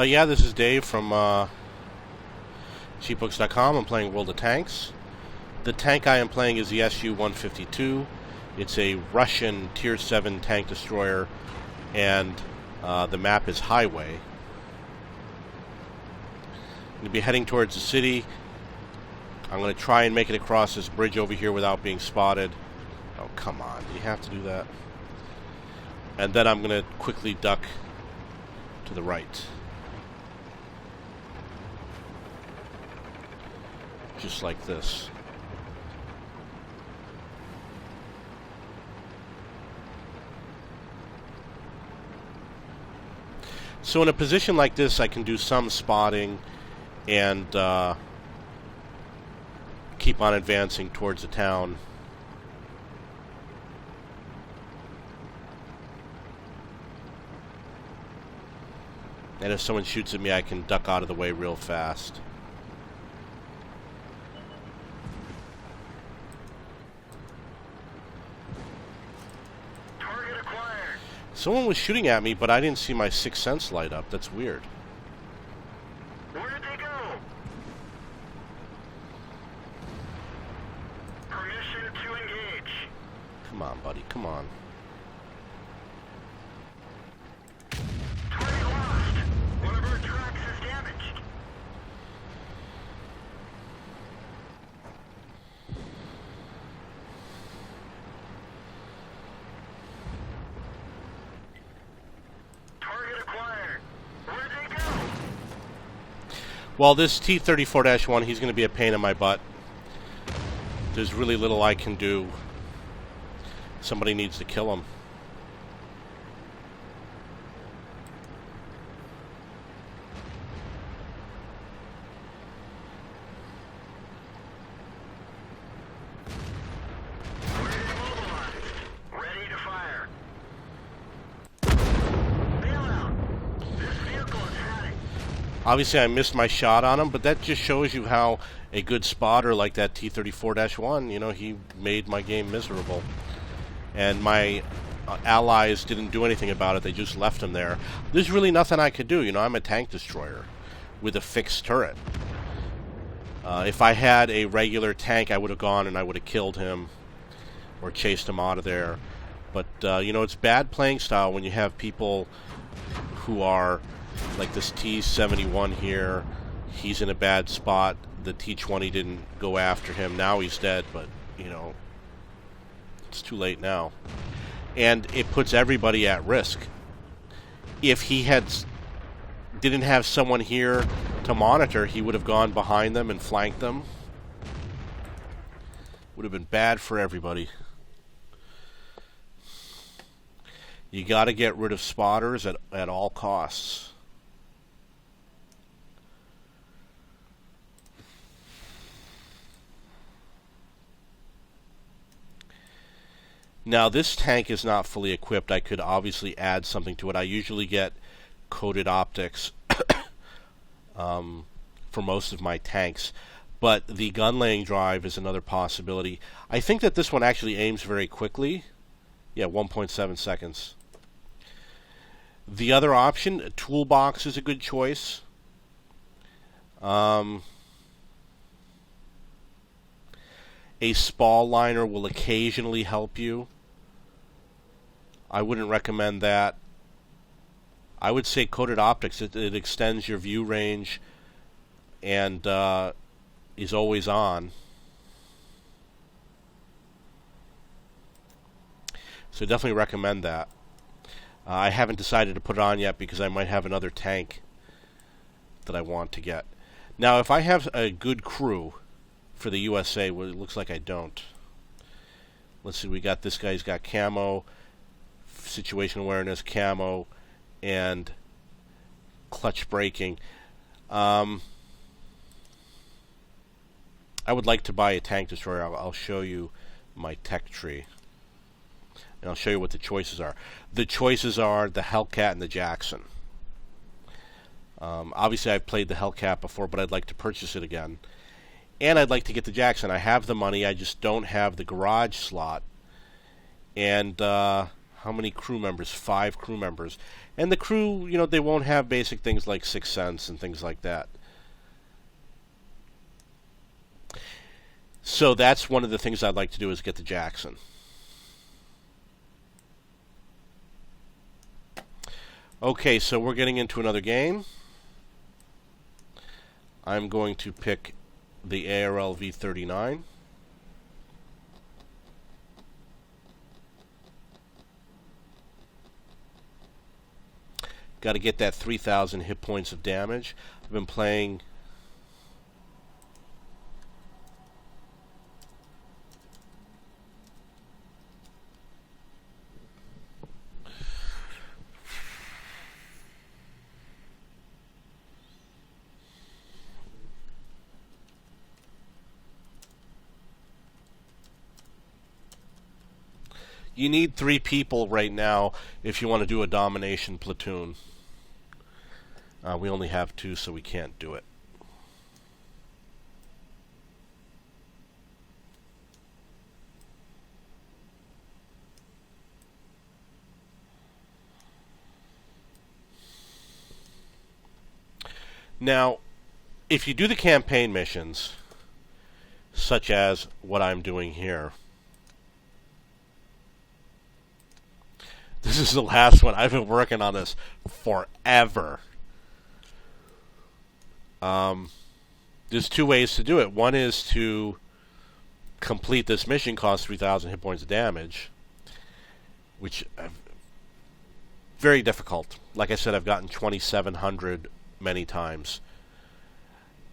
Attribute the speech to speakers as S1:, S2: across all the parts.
S1: Yeah, this is Dave from cheapbooks.com. I'm playing World of Tanks. The tank I am playing is the Su-152. It's a Russian Tier 7 tank destroyer, and the map is Highway. I'm going to be heading towards the city. I'm going to try and make it across this bridge over here without being spotted. Oh, come on. Do you have to do that? And then I'm going to quickly duck to the right. Just like this. So in a position like this, I can do some spotting and keep on advancing towards the town. And if someone shoots at me, I can duck out of the way real fast.
S2: Target acquired.
S1: Someone was shooting at me, but I didn't see my sixth sense light up. That's weird.
S2: Where did they go? Permission to engage.
S1: Come on, buddy. Come on.
S2: Target lost. One of our tracks is damaged. Target acquired. Where did they go?
S1: Well, this T-34-1, he's going to be a pain in my butt. There's really little I can do. Somebody needs to kill him.
S2: We're immobilized. Ready to fire. Bailout. This vehicle is heading.
S1: Obviously, I missed my shot on him, but that just shows you how a good spotter like that T-34-1, you know, he made my game miserable. And my allies didn't do anything about it. They just left him there. There's really nothing I could do. You know, I'm a tank destroyer with a fixed turret. If I had a regular tank, I would have gone and I would have killed him or chased him out of there. But, you know, it's bad playing style when you have people who are like this T-71 here. He's in a bad spot. The T-20 didn't go after him. Now he's dead, but, you know, it's too late now. And it puts everybody at risk. If he didn't have someone here to monitor, he would have gone behind them and flanked them. Would have been bad for everybody. You got to get rid of spotters at all costs. Now, this tank is not fully equipped. I could obviously add something to it. I usually get coated optics for most of my tanks, but the gun laying drive is another possibility. I think that this one actually aims very quickly. Yeah, 1.7 seconds. The other option, a toolbox, is a good choice. A spall liner will occasionally help you. I wouldn't recommend that. I would say coated optics. It extends your view range and is always on. So definitely recommend that. I haven't decided to put it on yet because I might have another tank that I want to get. Now, if I have a good crew for the USA, well, it looks like I don't. Let's see, we got this guy's got camo, situation awareness, camo, and clutch braking. I would like to buy a tank destroyer. I'll show you my tech tree. And I'll show you what the choices are. The choices are the Hellcat and the Jackson. Obviously, I've played the Hellcat before, but I'd like to purchase it again. And I'd like to get the Jackson. I have the money, I just don't have the garage slot. And how how many crew members? 5 crew members. And the crew, you know, they won't have basic things like 6th sense and things like that. So that's one of the things I'd like to do, is get to Jackson. Okay, so we're getting into another game. I'm going to pick the ARL V39. Got to get that 3,000 hit points of damage. I've been playing... You need 3 people right now if you want to do a domination platoon. We only have 2, so we can't do it. Now, if you do the campaign missions, such as what I'm doing here, this is the last one. I've been working on this forever. There's 2 ways to do it. One is to complete this mission, cost 3,000 hit points of damage, which very difficult. Like I said, I've gotten 2,700 many times.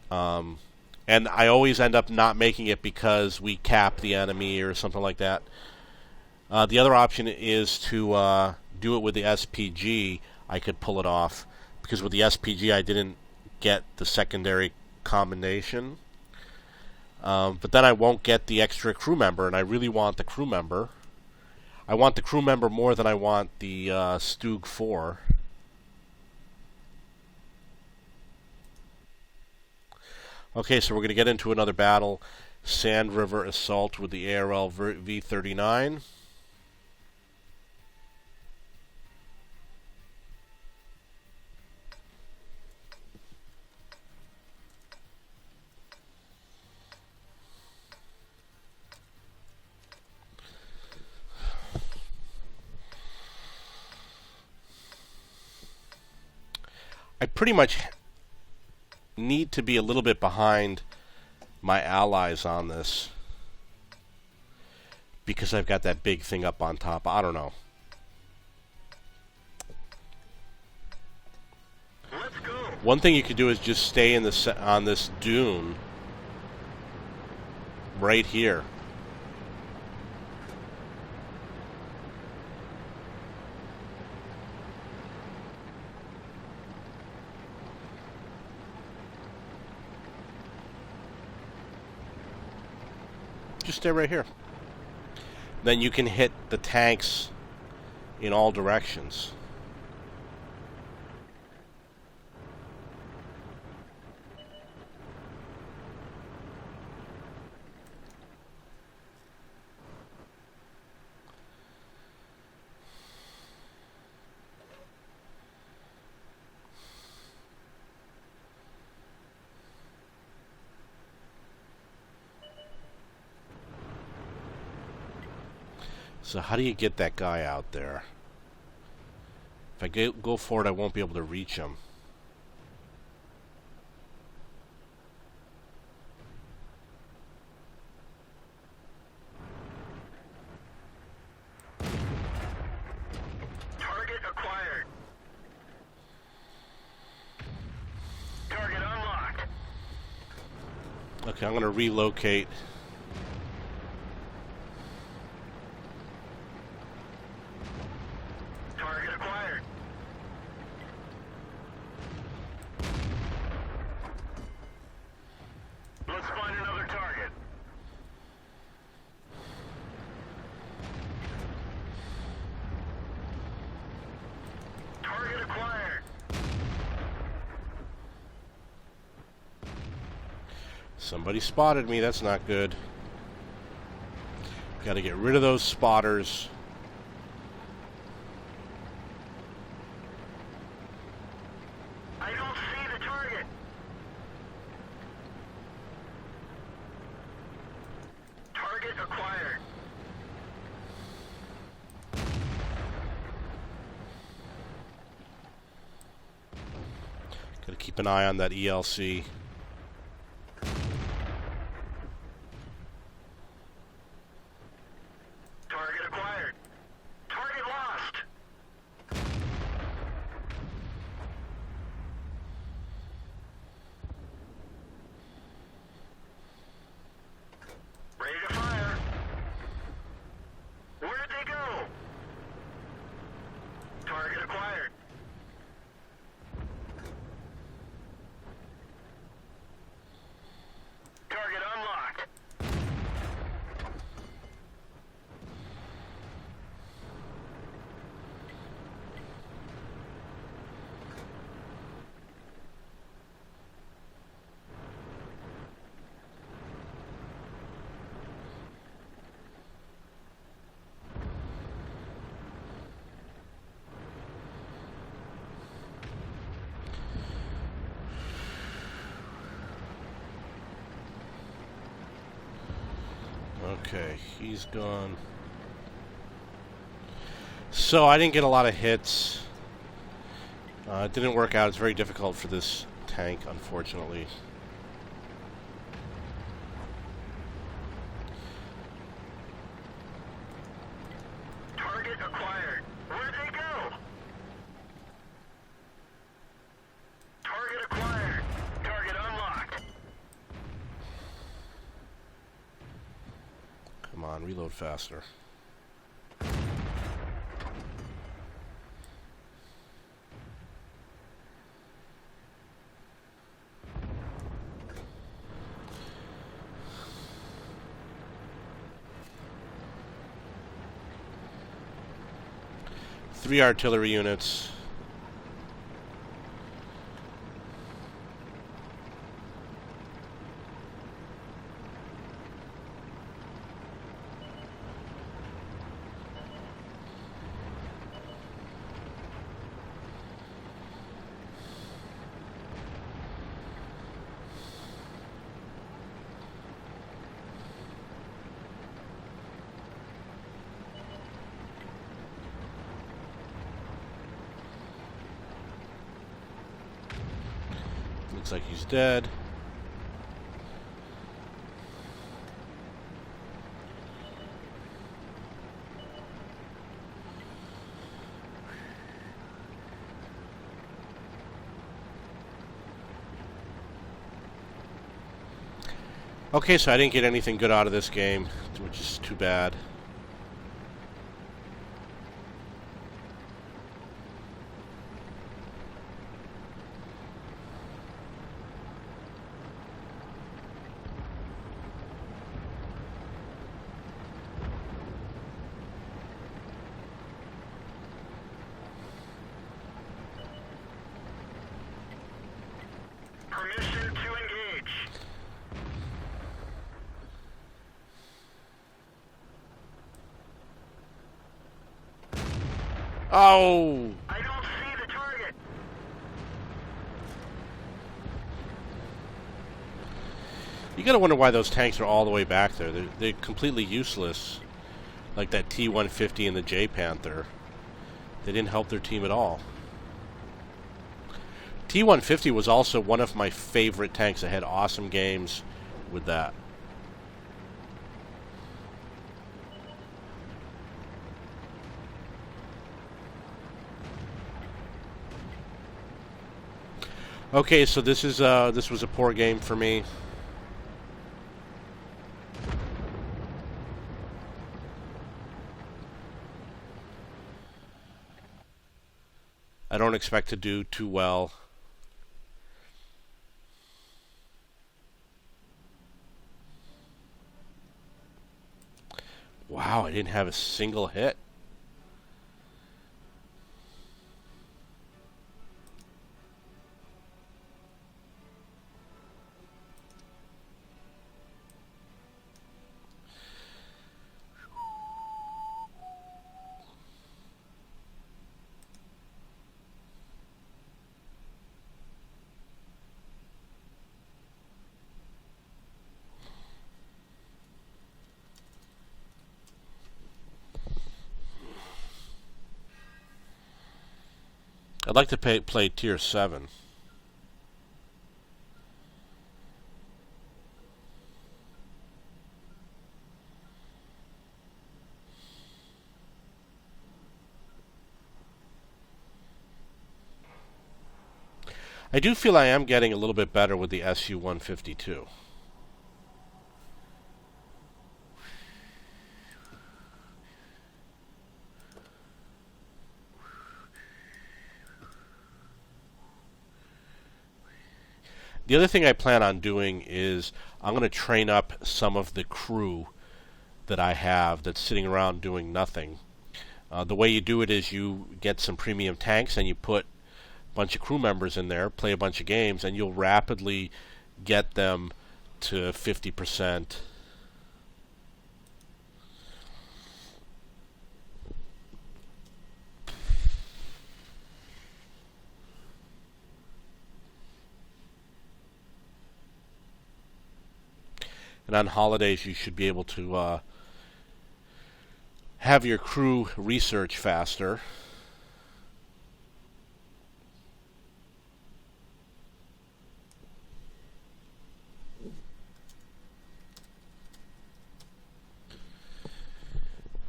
S1: And I always end up not making it because we cap the enemy or something like that. The other option is to do it with the SPG. I could pull it off, because with the SPG I didn't get the secondary combination. But then I won't get the extra crew member, and I really want the crew member. I want the crew member more than I want the Stug 4. Okay, so we're going to get into another battle. Sand River Assault with the ARL V39. I pretty much need to be a little bit behind my allies on this, because I've got that big thing up on top. I don't know.
S2: Let's go.
S1: One thing you could do is just stay in on this dune right here. Just stay right here. Then you can hit the tanks in all directions. So how do you get that guy out there? If I go for it, I won't be able to reach him.
S2: Target acquired. Target unlocked.
S1: Okay, I'm going to relocate.
S2: Target acquired. Let's find another target. Target acquired.
S1: Somebody spotted me. That's not good. Got to get rid of those spotters. Gotta keep an eye on that ELC.
S2: Target acquired. Target lost. Ready to fire. Where'd they go? Target acquired. Target unlocked.
S1: Okay, he's gone. So I didn't get a lot of hits. It didn't work out. It's very difficult for this tank, unfortunately.
S2: Target acquired. Where'd they go? Target acquired. Target unlocked.
S1: Come on, reload faster. Three artillery units. Looks like he's dead. Okay, so I didn't get anything good out of this game, which is too bad.
S2: Permission to engage.
S1: Oh!
S2: I don't see the target.
S1: You gotta wonder why those tanks are all the way back there. They're completely useless. Like that T-150 and the J-Panther. They didn't help their team at all. T-150 was also one of my favorite tanks. I had awesome games with that. Okay, so this was a poor game for me. I don't expect to do too well. Wow, I didn't have a single hit. I'd like to play Tier 7. I do feel I am getting a little bit better with the SU-152. The other thing I plan on doing is I'm going to train up some of the crew that I have that's sitting around doing nothing. The way you do it is you get some premium tanks and you put a bunch of crew members in there, play a bunch of games, and you'll rapidly get them to 50%. And on holidays, you should be able to have your crew research faster.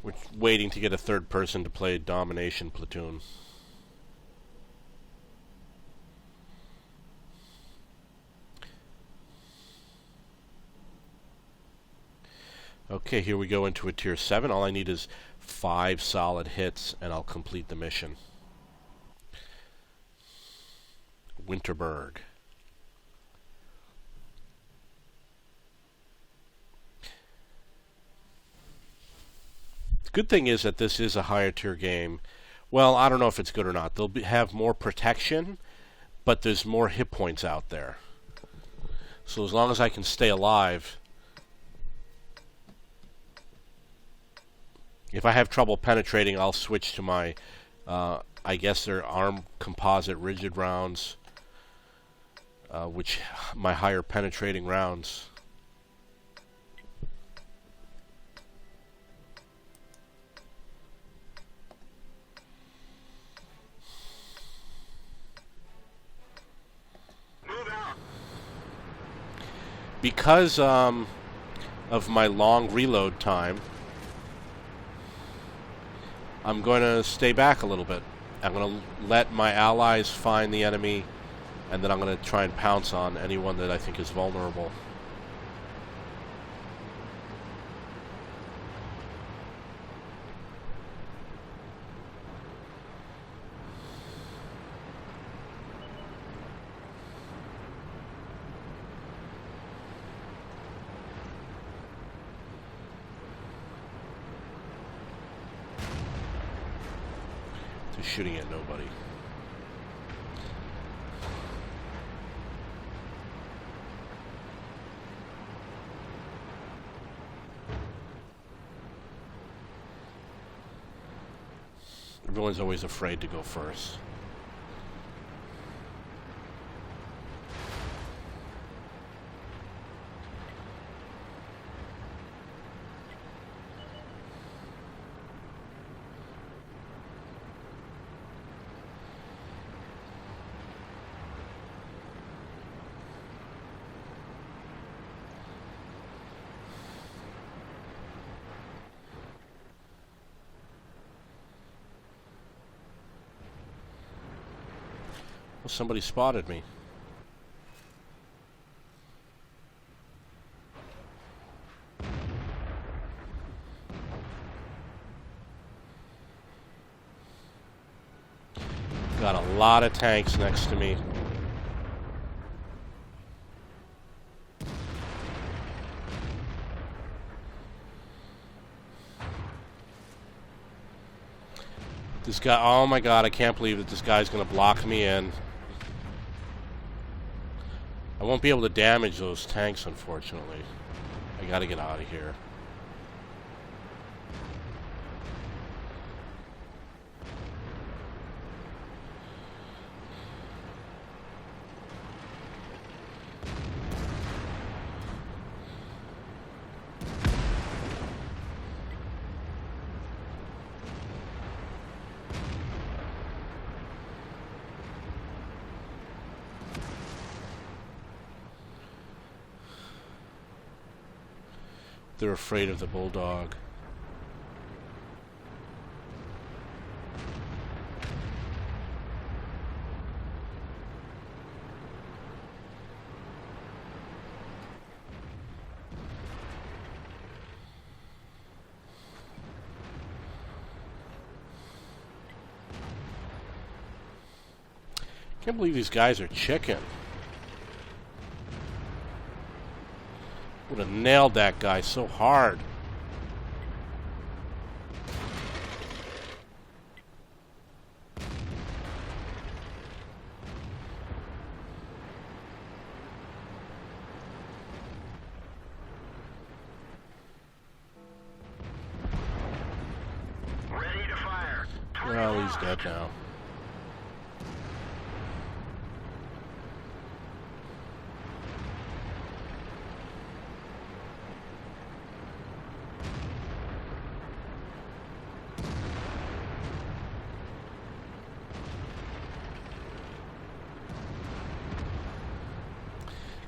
S1: We're waiting to get a third person to play Domination Platoon. Okay, here we go into a tier 7. All I need is 5 solid hits and I'll complete the mission. Winterberg. The good thing is that this is a higher tier game. Well, I don't know if it's good or not. They'll have more protection, but there's more hit points out there. So as long as I can stay alive... If I have trouble penetrating, I'll switch to my, I guess they're arm composite rigid rounds, which my higher penetrating rounds.
S2: Move out.
S1: Because of my long reload time, I'm going to stay back a little bit. I'm going to let my allies find the enemy, and then I'm going to try and pounce on anyone that I think is vulnerable. Shooting at nobody. Everyone's always afraid to go first. Well, somebody spotted me. Got a lot of tanks next to me. This guy, oh my god, I can't believe that this guy's going to block me in. I won't be able to damage those tanks, unfortunately. I gotta get out of here. They're afraid of the bulldog. Can't believe these guys are chicken. Would have nailed that guy so hard.
S2: Ready to fire.
S1: Well, he's dead now.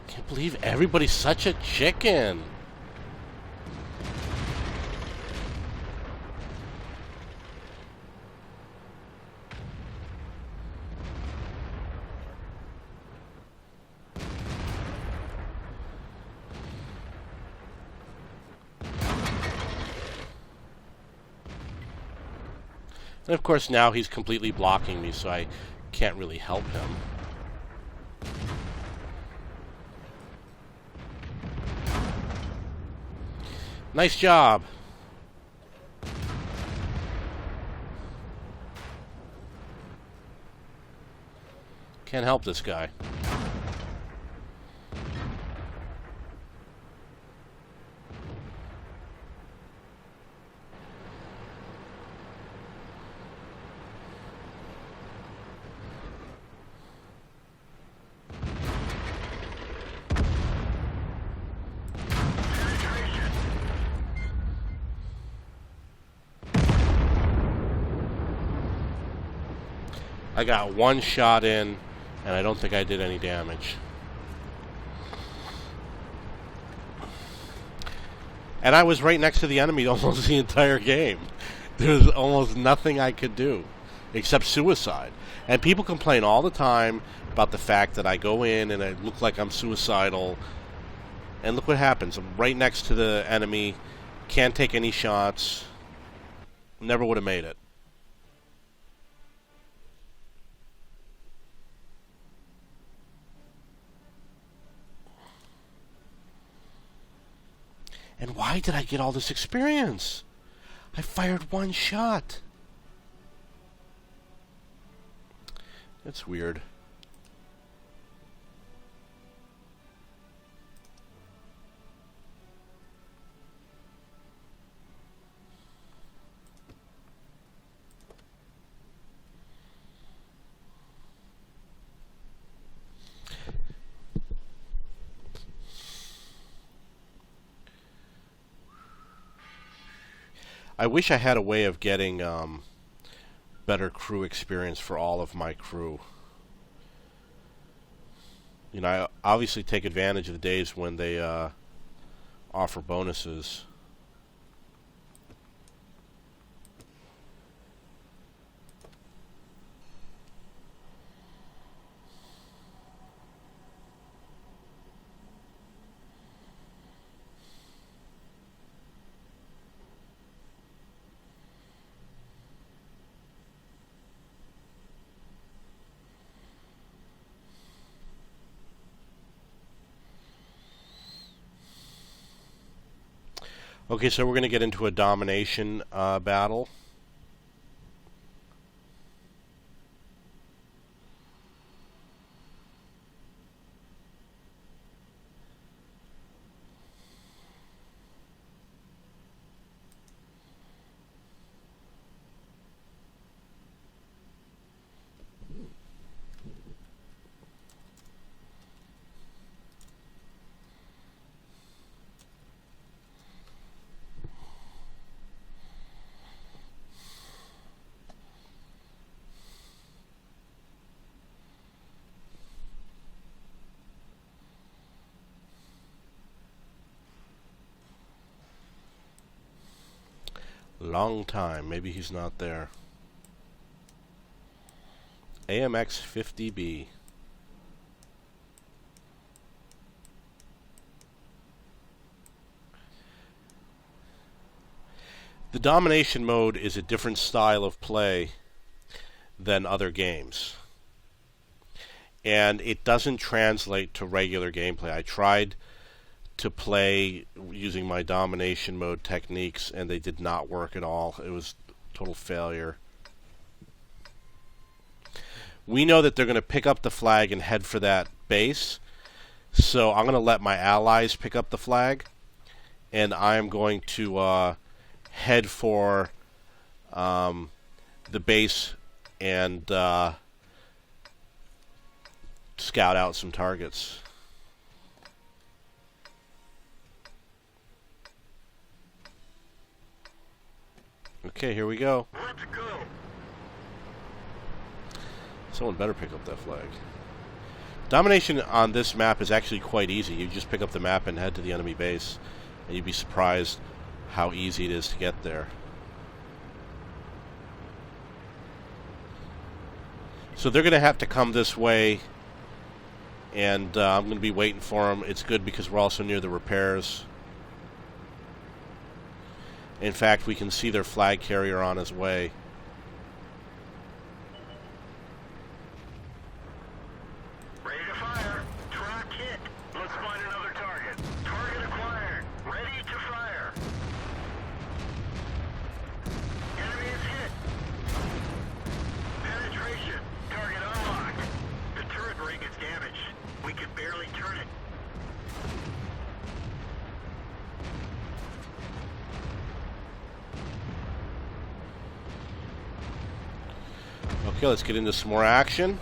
S1: Can't believe everybody's such a chicken. And of course now he's completely blocking me, so I can't really help him. Nice job. Can't help this guy. I got one shot in, and I don't think I did any damage. And I was right next to the enemy almost the entire game. There's almost nothing I could do except suicide. And people complain all the time about the fact that I go in and I look like I'm suicidal. And look what happens. I'm right next to the enemy, can't take any shots. Never would have made it. And why did I get all this experience? I fired one shot. That's weird. I wish I had a way of getting better crew experience for all of my crew. You know, I obviously take advantage of the days when they offer bonuses. Okay, so we're going to get into a domination battle. Long time. Maybe he's not there. AMX 50B. The domination mode is a different style of play than other games. and it doesn't translate to regular gameplay. I tried to play using my domination mode techniques, and they did not work at all. It was total failure. We know that they're going to pick up the flag and head for that base, so I'm going to let my allies pick up the flag, and I'm going to head for the base and scout out some targets. Okay, here we go.
S2: Let's go.
S1: Someone better pick up that flag. Domination on this map is actually quite easy. You just pick up the map and head to the enemy base, and you'd be surprised how easy it is to get there. So they're going to have to come this way, and I'm going to be waiting for them. It's good because we're also near the repairs. In fact, we can see their flag carrier on his way.
S2: Ready to fire. Track hit. Let's find another target. Target acquired. Ready to fire. Enemy is hit. Penetration. Target unlocked. The turret ring is damaged. We can barely turn it.
S1: Okay, let's get into some more action.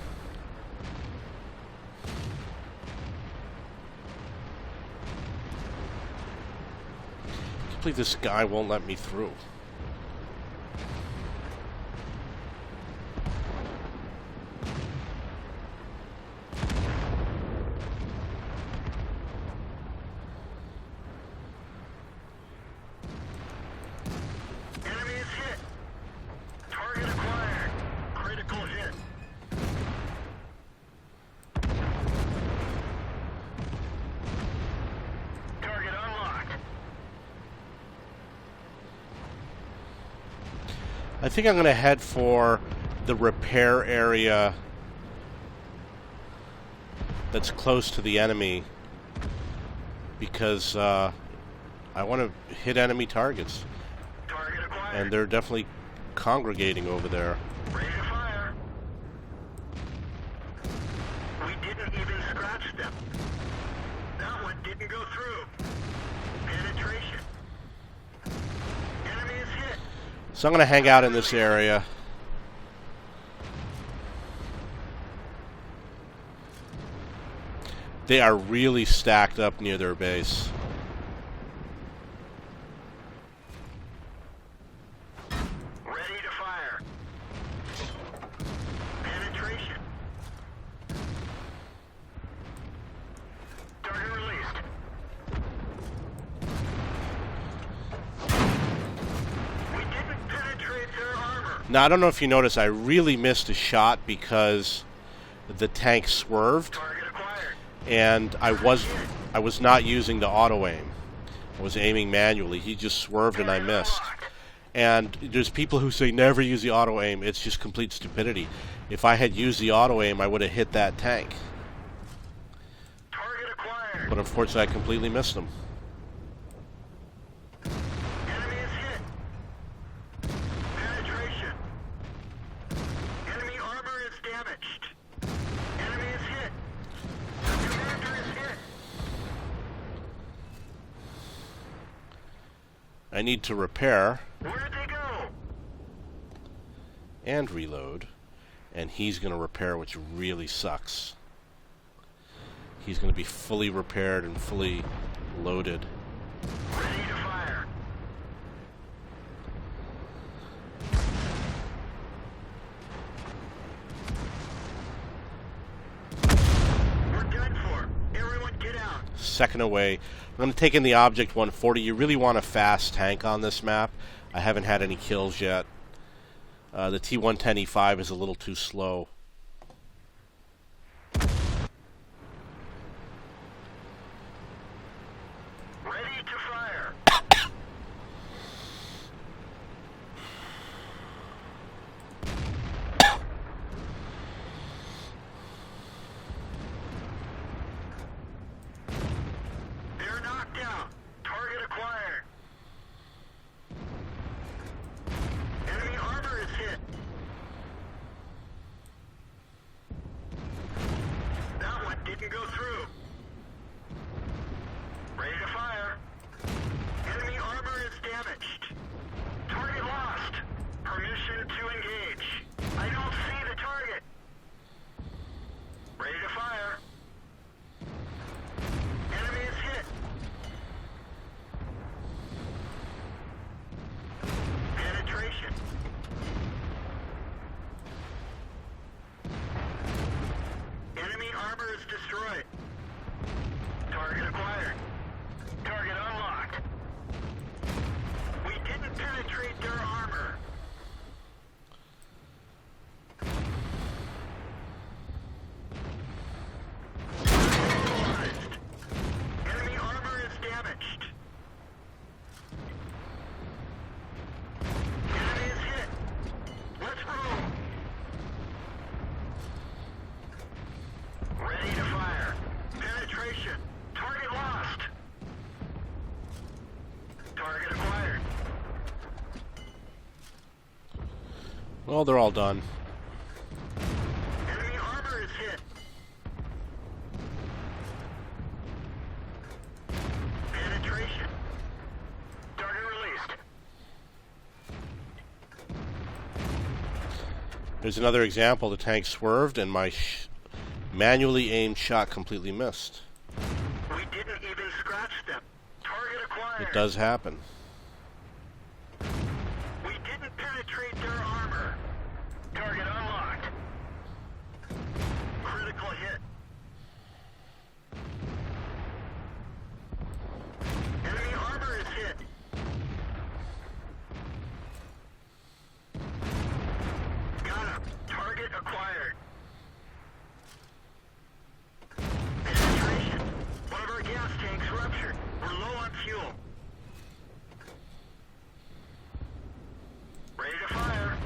S1: I can't believe this guy won't let me through.
S2: Enemy is hit. Target acquired. Critical hit. Target unlocked.
S1: I think I'm going to head for the repair area that's close to the enemy because I want to hit enemy targets,
S2: Target acquired.
S1: and they're definitely congregating over there.
S2: Ready to fire. We didn't even scratch them. That one didn't go through. Penetration. Enemy is hit.
S1: So I'm going to hang out in this area. They are really stacked up near their base.
S2: Ready to fire. Penetration. Target released. We didn't penetrate their armor.
S1: Now, I don't know if you noticed, I really missed a shot because the tank swerved,
S2: Target acquired.
S1: and I was not using the auto aim. I was aiming manually. He just swerved and I missed. And there's people who say never use the auto aim. It's just complete stupidity. If I had used the auto aim, I would have hit that tank.
S2: Target acquired.
S1: But unfortunately, I completely missed him.
S2: Enemy is hit. Penetration. Enemy armor is damaged. Enemy is hit. The commander is hit.
S1: I need to repair
S2: Where'd they go?
S1: and reload. And he's going to repair, which really sucks. He's going to be fully repaired and fully loaded.
S2: Ready to fire. We're done for. Everyone get out.
S1: Second away. I'm going to take in the Object 140. You really want a fast tank on this map. I haven't had any kills yet. The T-110E5 is a little too slow.
S2: Ready to fire. didn't go through. Ready to fire. Enemy armor is damaged. Target lost. Permission to engage. I don't see the target. Ready to fire. Enemy is hit. Penetration. Enemy armor is destroyed. Target acquired. Target unlocked. We didn't penetrate their armor. Neutralized. Enemy armor is damaged. Enemy is hit. Let's roll. Ready to fire. Penetration. Target lost. Target acquired.
S1: Well, they're all done.
S2: Enemy armor is hit. Penetration. Target released.
S1: There's another example. The tank swerved and my manually aimed shot completely missed.
S2: We didn't even scratch them. Target acquired.
S1: It does happen.
S2: We didn't penetrate their armor. Target unlocked. Critical hit. Enemy armor is hit. Got him. Target acquired. Penetration. One of our gas tanks ruptured. We're low on fuel. Ready to fire.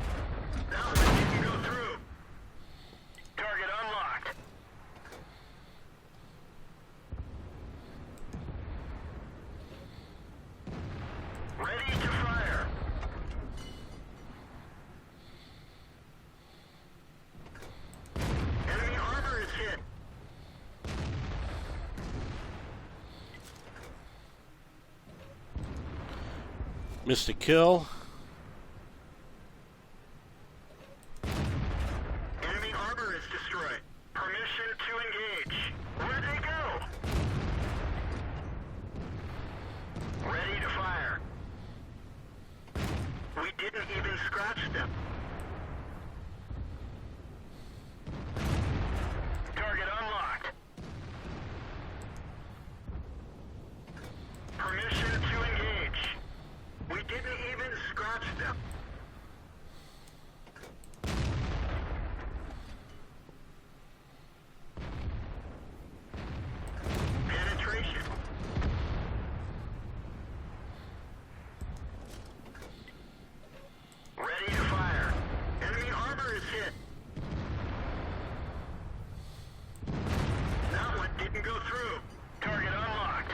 S2: That one didn't go through. Target unlocked. Ready to fire. Enemy armor is hit.
S1: Missed a kill.
S2: Enemy armor is destroyed. Permission to engage. Where'd they go? Ready to fire. We didn't even scratch them. Target unlocked. Permission to engage. We didn't even scratch them. Penetration. Ready to fire. Enemy armor is hit. That one didn't go through. Target unlocked.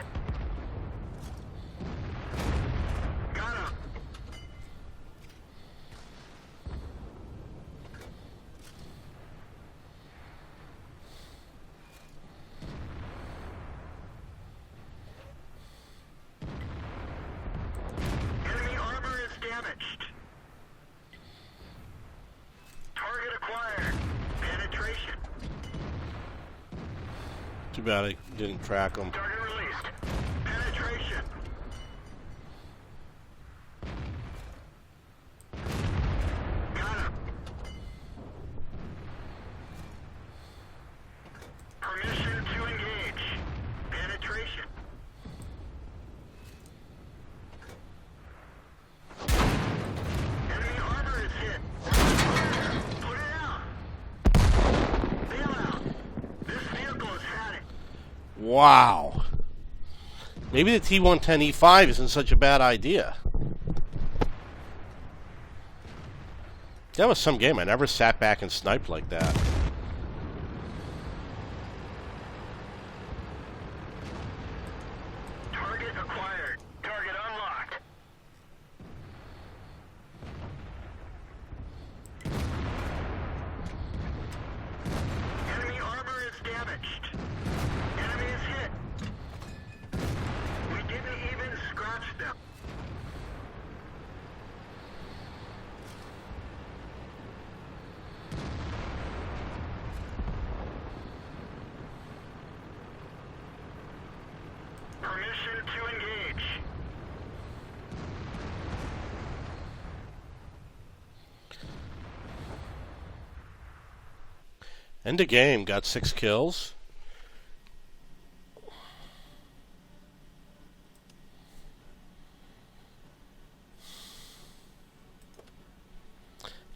S2: Got him. Enemy armor is damaged. Target acquired. Penetration.
S1: Too bad I didn't track them.
S2: Target released. Penetration. Got him. Permission to engage. Penetration. Enemy armor is hit. Fire. Put it out. Bail out. This vehicle has had it.
S1: Wow. Maybe the T-110E5 isn't such a bad idea. That was some game. I never sat back and sniped like that.
S2: Target acquired. Target unlocked. Enemy armor is damaged.
S1: End of game, got 6 kills.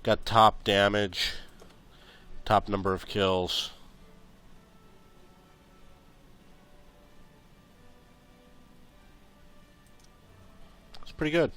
S1: Got top damage, top number of kills. It's pretty good.